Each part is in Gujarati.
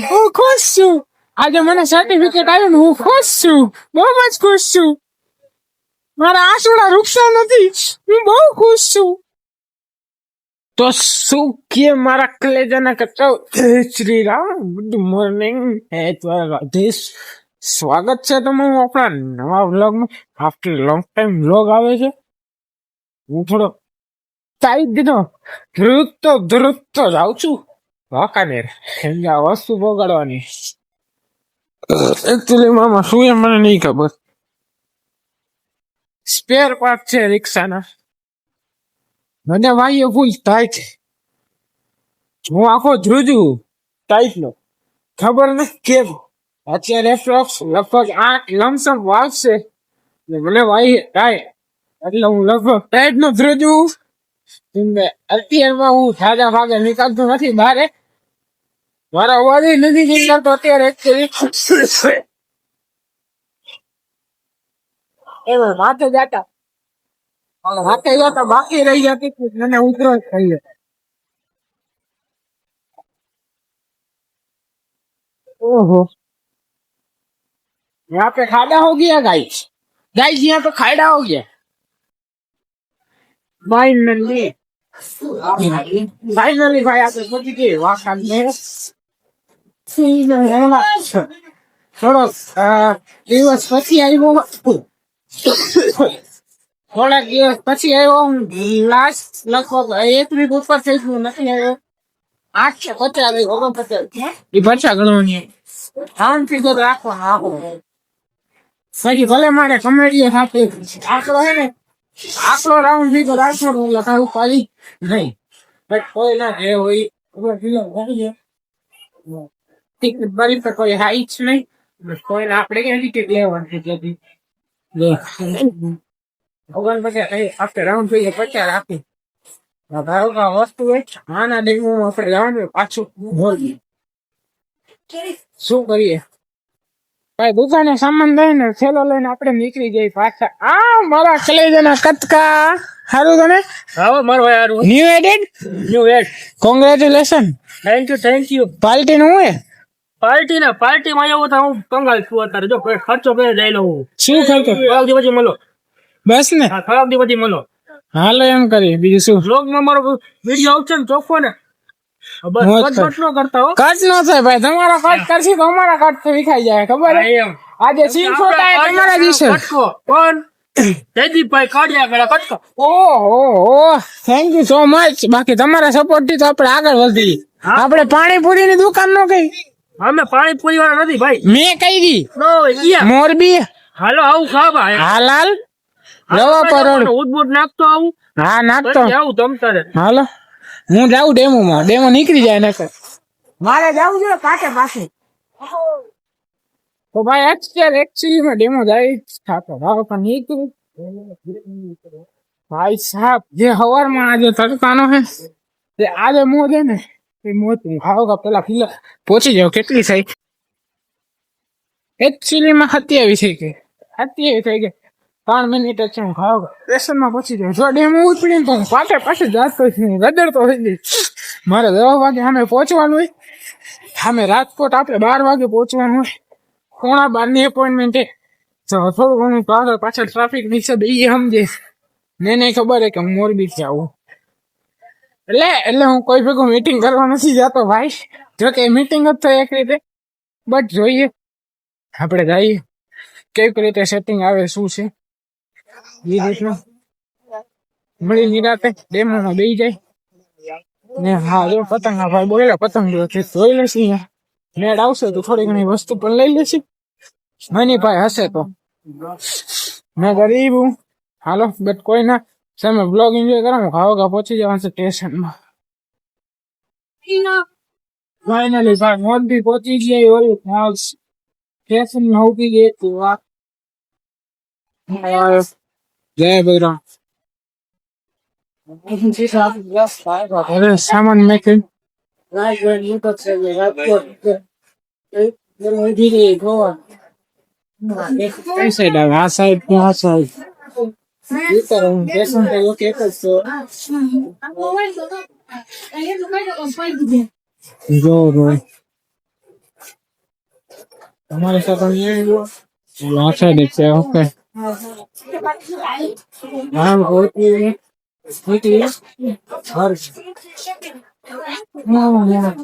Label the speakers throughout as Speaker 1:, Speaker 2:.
Speaker 1: હું ખુશ છું. આજે મને સર્ટિફિકેટ આવ્યું ને હું ખુશ છું. બહુ જ ખુશ છું. મારા આંસુડા રૂકતા નથી. હું બહુ ખુશ છું. તો શું કે મારા કલેજાના કચાવ શ્રી રામ, ગુડ મોર્નિંગ, હે દ્વારકાધીશ. સ્વાગત છે તમારું આપણા નવા વ્લોગમાં. આફ્ટર લોંગ ટાઈમ વ્લોગ આવે છે. હું થોડો ટાઈટ દીધો ધ્રુજતો જાઉં છું વાંકાનેર, કેમ કે આ વસ્તુ પકડવાની. એકચ્યુઅલી મામા શું એમ મને નહીં ખબર. સ્પેર પાર્ટ છે રિક્ષાના. મને ભાઈ ફૂલ ટાઈટ. હું આખો ધ્રુજું ટાઈટ નો, ખબર નથી કેમ. અત્યારે એપ્રોક્સ લગભગ 8 લમસમ વાગશે. મને ભાઈ ટાઈટ એટલે હું લગભગ ટાઈટ નો ધ્રુજું. અત્યારમાં હું સાજા ભાગે નીકળતો નથી બારે. મારા અવાજ નથી નીકળતો અત્યારે. એમાં માથે જતા બાકી રહી જતી મને ઉતરો થઈ જાય. ओहो, यहाँ पे खाड़ा हो गया गाइस. यहाँ पे खाड़ा हो गया फाइनली. भाई आप पहुंच गए वहां में. થોડો દિવસ પછી આવ્યો. થોડા દિવસ પછી આવ્યો. લાસ્ટ લગભગ 1 વીક ઉપર થઈ ગયું નથી આવ્યો. 850 49 એ પાછા ગણવાની રાઉન્ડ ફિગર રાખવા. પછી ભલે મારે કમેડીઓ સાથે આંકડો હે ને, આંકડો રાઉન્ડ ફિગર રાખવો લખાવું પાડી નહીં. બટ કોઈ ના જે હોય ટિકિટ ભરી તો કોઈ હાઈ જ નહીં. કોઈને આપણે ક્યાં ટિકિટ લેવાની. 49 આપણે રાઉન્ડ ફિગર 50 રાખી. વસ્તુ આના ડેમોમાં આપણે જવાનું પાછું. શું કરીએ ભાઈ, દુકાને સામાન લઈને થેલો લઈને આપણે નીકળી જઈએ પાછા. મારા કલેજાના કટકા. સારું તને? હા મારો યાર. New ad congratulation. Thank you. Party નું હે? પાર્ટીમાં આવ્યો તો હું કંગાલ છું અત્યારે. જો ખર્ચો કરી જઈ લઉં. શું ખર્ચો? થોડાક દિવસ પછી મળો. બસ ને, થોડાક દિવસ પછી મળો. હાલો એમ કરી. બીજું શું? વ્લોગમાં મારો વિડિયો આવશે ને ચોખ્ખો ને. બસ કટ નો કરતા હો. કટ નો થાય ભાઈ. તમારો કટ કરશી તો અમારા કટ તો વિખાઈ જાય. ખબર હે? આજે સીન ફોટા હે તમારા દિવસે. કટકો કોણ? જયદીપભાઈ કાઢ્યા ગળા કટકો. ઓહો, થેન્ક યુ સો મચ. બાકી તમારા સપોર્ટ થી તો આપણે આગળ વધી. આપણે પાણીપુરી ની દુકાન નો કઈ. અમે પાણીપુરી વાળા નથી ભાઈ. મેં કઈ દી મોરબી. હાલો આવું ખાવા. હાલ નવા પરોડ ઉદબુદ નાખતો આવું. હા નાખતો આવું તમ તારે. હાલો હું જાઉં ડેમોમાં. ડેમો નીકળી જાય નકર મારે જાવું છે કાંઠે પાસે. તો ભાઈ એકચ્યુઅલી માં ડેમો જાય ખાતો ભાવ પણ નીકળું. ભાઈ સાહેબ જે હવારમાં આજે તડકાનો હે તે આજે મોજ હે ને એ મોજ ભાવ પેલા ફિલર પહોંચી જાવ. કેટલી થઈ એકચ્યુઅલી માં 27 થઈ ગઈ. 27 થઈ ગઈ. 3 મિનિટ જ હું ખાવ સ્ટેશનમાં પહોંચી જાઉં. જો ડેમો ઉપડી ને તો હું પાછે જાતો ગદરતો થઈ જઈ. મારે 10 વાગે સામે પહોંચવાનું હોય. સામે રાજકોટ આપણે 12 વાગે પહોંચવાનું હોય. 11:15 એપોઇન્ટમેન્ટ હે. તો થોડું ઘણું પાછળ ટ્રાફિક નીચે બે સમજે ને ખબર હે કે હું મોરબી થી આવું. એટલે હું કોઈ ભેગું મીટિંગ કરવા નથી જતો ભાઈ. જો કે મીટિંગ જ થાય એક રીતે. બટ જોઈએ આપણે જઈએ કેવી રીતે સેટિંગ આવે શું છે એ રીતનું. મળી નિરાતે ડેમોમાં બેસી જાય ને. હા જો પતંગ ભાઈ બોલેલા પતંગ જોઈ લેશે. નેટ આવશે તો થોડી ઘણી વસ્તુ પણ લઈ લેશે. મની ભાઈ હશે તો. મેં ગરીબ હું. હાલો બટ કોઈ ના સામે બ્લોગ એન્જોય કરો. ખાવા પહોંચી જવાનું છે સ્ટેશનમાં. ફાઇનલી ભાઈ મોરબી પહોંચી ગયા. ઓલી સ્ટેશન માં ઉભી ગઈ હતી વાત. જય બજરંગ. સામાન મેકિંગ કઈ સાઈડ આવે? આ સાઈડ કે આ સાઈડ? જો તમારે સાથે લાખે છે ઓકે હા ઓકે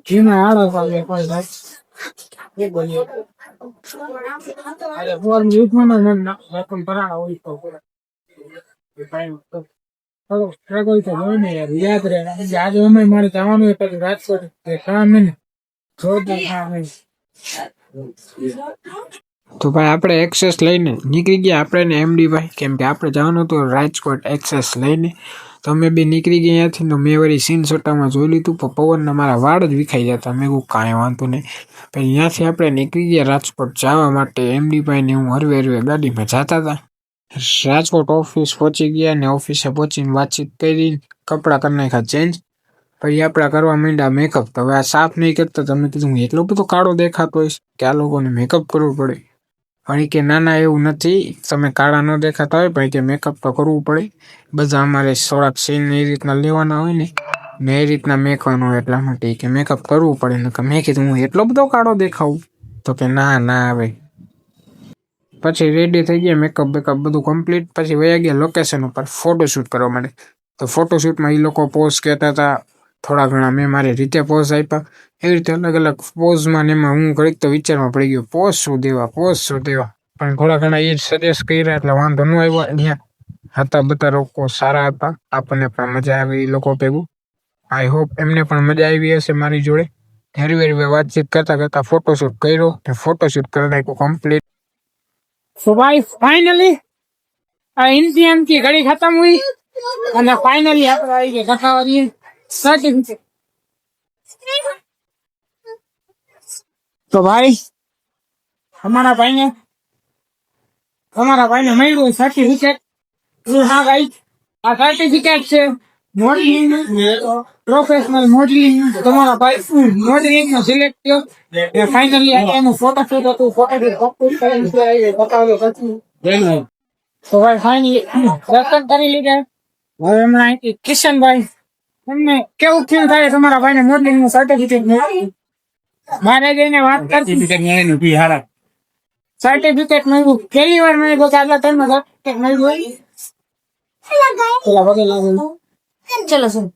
Speaker 1: જીમાં આડો પાકે કોઈ ભાઈ અરે બોલ યુદ્ધમાં ના રકમ પરાણા હોય તો હલો સ્ટ્રગલ તો હોય ને યાર યાદ રહે આજે અમે મારે જવાનું હોય પછી રાજકોટ કામ ને જોરદાર કામ તો ભાઈ આપણે એક્સેસ લઈને નીકળી ગયા આપણે ને એમડી ભાઈ કેમ કે આપણે જવાનું હતું રાજકોટ એક્સેસ લઈને તો અમે બી નીકળી ગયા ત્યાંથી તો મેં વળી સીન સોટામાં જોઈ લીધું પણ પવનના મારા વાળ જ વિખાઈ જતા મેં કહું કાંઈ વાંધો નહીં પછી ત્યાંથી આપણે નીકળી ગયા રાજકોટ જવા માટે એમડી ભાઈને હું હરવે હરવે ગાડીમાં જતા હતા રાજકોટ ઓફિસ પહોંચી ગયા ને ઓફિસે પહોંચીને વાતચીત કરી કપડાં કરી નાખ્યા ચેન્જ પછી આપણે કરવા માંડ્યા મેકઅપ તો હવે આ સાફ નહીં કરતા તમને કીધું હું એટલો બધો કાળો દેખાતો હોઈશ કે આ લોકોને મેકઅપ કરવું પડે પણ કે ના એવું નથી તમે કાળા ન દેખાતા હોય પણ કે મેકઅપ તો કરવું પડે બધા અમારે થોડાક સીન એ રીતના લેવાના હોય ને એ રીતના મેકવાનું હોય એટલા માટે કે મેકઅપ કરવું પડે ને મેં કીધું હું એટલો બધો કાળો દેખાવું તો કે ના આવે પછી રેડી થઈ ગયા મેકઅપ બેકઅપ બધું કમ્પ્લીટ પછી વયા ગયા લોકેશન ઉપર ફોટોશૂટ કરવા માટે તો ફોટોશૂટમાં એ લોકો પોઝ કહેતા હતા થોડા ઘણા મેં મારી રીતે પોઝ આપ્યા એવી રીતે અલગ અલગ પોઝમાં ને એમાં હું ઘડીક તો વિચારમાં પડી ગયો પોઝ શું દેવા પણ થોડા ઘણા એ સજેસ્ટ કર્યા એટલે વાંધો ન આવ્યો અહીંયા હતા બધા લોકો સારા હતા આપણને પણ મજા આવી એ લોકો ભેગું આઈ હોપ એમને પણ મજા આવી હશે મારી જોડે હરવે વાતચીત કરતા ફોટોશૂટ કર્યો ફોટોશૂટ કરી નાખ્યું કમ્પ્લીટ So भाई फाइनली इंडियन की घड़ी खत्म हुई और फाइनली आप कथावारी सर्टिफिकेट तो भाई हमारा भाई ने मिल सर्टिफिकेट हाँ भाई आ सर्टिफिकेट से मॉडलिंग प्रोफेशनल मॉडलिंग तुम्हारा भाई मॉडलिंग में सिलेक्ट किया फाइनली एनो फोटोशूट હતું ફોટોશૂટ કમ્પ્લીટ કરીને આવી બતાવ્યો પછી તો ભાઈ ફાઇનલી દર્શન કરી લીધા હવે હમણાં અહીંથી કિશનભાઈ તમને કેવું ફીલ થાય તમારા ભાઈને મોડલિંગ નું સર્ટિફિકેટ મળ્યું મારે જઈને વાત કરતી સર્ટિફિકેટ મળ્યું પહેલી વાર મને કહો કે આટલા ટાઈમમાં સર્ટિફિકેટ મળ્યું પેલા વગે લાગેલું ચલો સર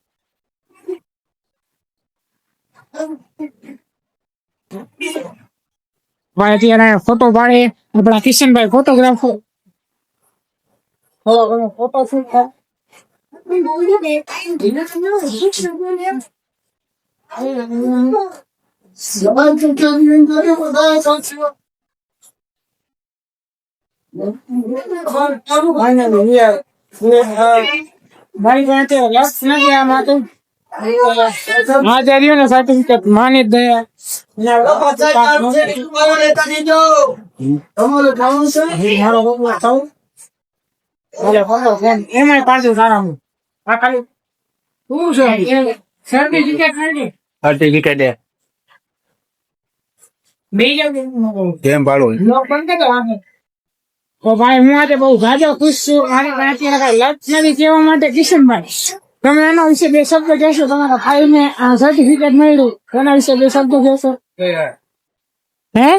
Speaker 1: ભાઈ અત્યારે ફોટો પાડે આપણા કિશનભાઈ ફોટોગ્રાફર ફોટો શૂટ થાય ભાઈ લક્ષ નથી આમાં તો આચાર્યો ને સર્ટિફિકેટ માની જ એમાં પાછું સારા હું આ ખાલી શું છે સર્ટિફિકેટ સર્ટિફિકેટ બે કેમ પાડો તો ભાઈ હું આજે બહુ જાજો ખુશ છું મારી પાસે અત્યારે લક્ષ નથી કહેવા માટે કિશનભાઈ તમે એના વિશે બે શબ્દ કહેશો તમારા ભાઈ ને આ સર્ટિફિકેટ મળ્યું એના વિશે બે શબ્દ કહેશો હે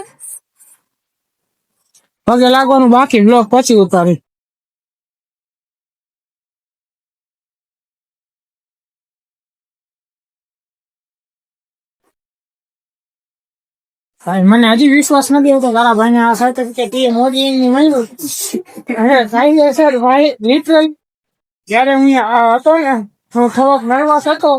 Speaker 1: પગે લાગવાનું બાકી બ્લોગ પછી ઉતારી ભાઈ મને હજી વિશ્વાસ નથી આવતો તારા ભાઈ ને આ સર્ટિફિકેટ એ મોદી ની મળ્યું થાય સર ભાઈ લિટરલ જયારે હું હતો ને હું થોડોક નર્વસ હતો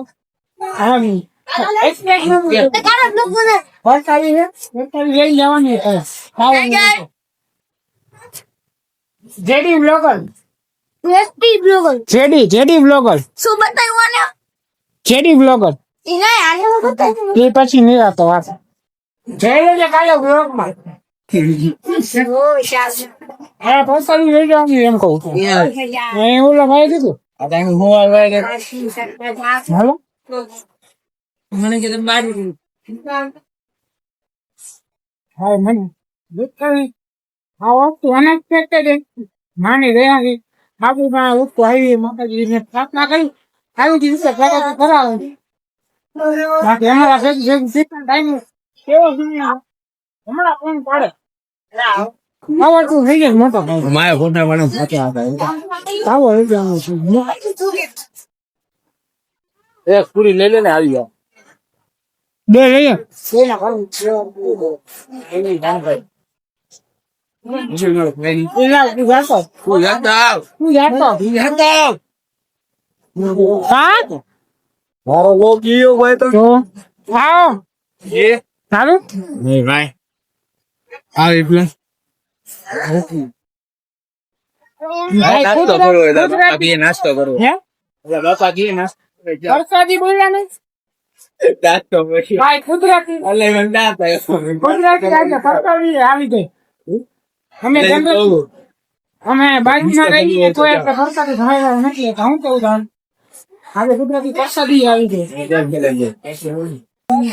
Speaker 1: લઈ જવાની જેડી બ્લોગર જેડી બ્લોગર શું બતાવ્યું જેડી બ્લોગર એ પછી નિરાતો વાત જય કાલે બ્લોગ માં હા પોતાની લઈ જવાનું એમ કહું છું ઓલા ભાઈ કીધું હાલો મને કીધું બાર હા મને આ વસ્તુ અનએક્સપેક્ટેડ માની ગયા કે આપણી પાસે વસ્તુ આવી માતાજીને પ્રાર્થના કરી આવી દિવસે પ્રગતિ કરાવે બાકી અમારા ટાઈમ કેવો હમણાં ફોન પાડે આવો તું થઈ ગયો મોટો
Speaker 2: મારા ફોટા વાળો ફોટો આવે
Speaker 1: આવો એટલે આવો છું
Speaker 2: એક પૂરી લઈ લે ને આવી જાવ
Speaker 1: બે લઈએ
Speaker 2: તું જાતા આવ મારો લોક ગયો ભાઈ તો
Speaker 1: આવો
Speaker 2: એ
Speaker 1: સારું
Speaker 2: નહીં ભાઈ આવી પ્લસ નાસ્તો કરવો હોય બાપા કીએ નાસ્તો કરવો
Speaker 1: હે
Speaker 2: બાપા કીએ નાસ્તો
Speaker 1: વરસાદી બોલ્યા નહીં
Speaker 2: નાસ્તો પછી
Speaker 1: ભાઈ કુદરતી
Speaker 2: અલે મને ના થાય
Speaker 1: કુદરતી આજે ફરકાવી આવી ગઈ અમે જનરલ અમે બાજુમાં રહીએ તો આપણે ફરકાવી ભણાવ્યા નથી એટલે હું કેવું જાણ આજે કુદરતી પ્રસાદી આવી ગઈ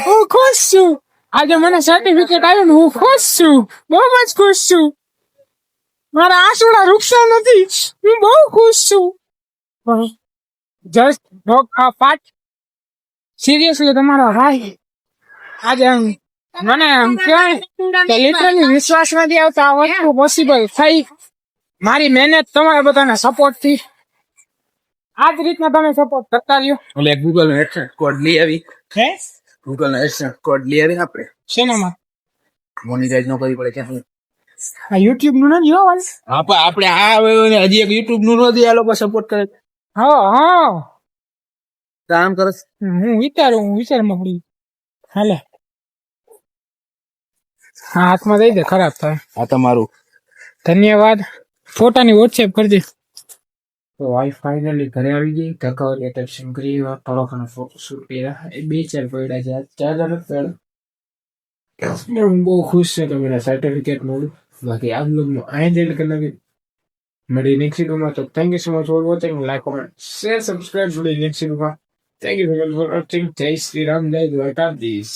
Speaker 1: હું ખુશ છું આજે મને સર્ટિફિકેટ આવ્યું ને હું ખુશ છું બહુ જ ખુશ છું મારા આંસુડા રૂકશા નથી હું બહુ ખુશ છું જસ્ટ ડોગ પાર્ટ સિરિયસલી તમારો ભાઈ આજે મને એમ કહેવાય કે લિટરલી વિશ્વાસ નથી આવતો આ વસ્તુ પોસિબલ થઈ મારી મહેનત તમારા બધાના સપોર્ટ થી આ જ રીતના તમે સપોર્ટ કરતા રહ્યો
Speaker 2: ઓલે ગૂગલ નો એડસેન્સ કોડ લઈ આવી
Speaker 1: હે
Speaker 2: ગૂગલ નો એડસેન્સ કોડ લઈ આવી આપણે
Speaker 1: શેનામાં
Speaker 2: મોનિટાઈઝ ન કરવી પડે ક્યાં
Speaker 1: આ યુટ્યુબ નું નથી જોવાનું
Speaker 2: આપણે આ હજી એક યુટ્યુબ નું નથી આ લોકો સપોર્ટ કરે
Speaker 1: હા
Speaker 2: કામ કરે
Speaker 1: હું વિચારમાં પડી હાલે હા હાથમાં દઈ દે ખરાબ થાય
Speaker 2: આ તમારું
Speaker 1: ધન્યવાદ ફોટાની વોટ્સએપ કરજે
Speaker 2: તો વાઈ ફાઇનલી ઘરે આવી ગઈ ટકાવારી એટેક્શન કરી થોડો ઘણો ફોટો શૂટ કર્યા એ 2-4 પડ્યા છે 4 પડ્યા હું બહુ ખુશ છે કે મેરા સર્ટિફિકેટ મળ્યું બાકી આ બ્લોગનું આ એન્ડ કરી નાખી મળી નેક્સ્ટ વિડીયોમાં તો thank you so much for watching like comment share subscribe મળી નેક્સ્ટ વિડીયોમાં થેન્ક યુ ફોર વોચિંગ જય શ્રી રામ જય દ્વારકાધીશ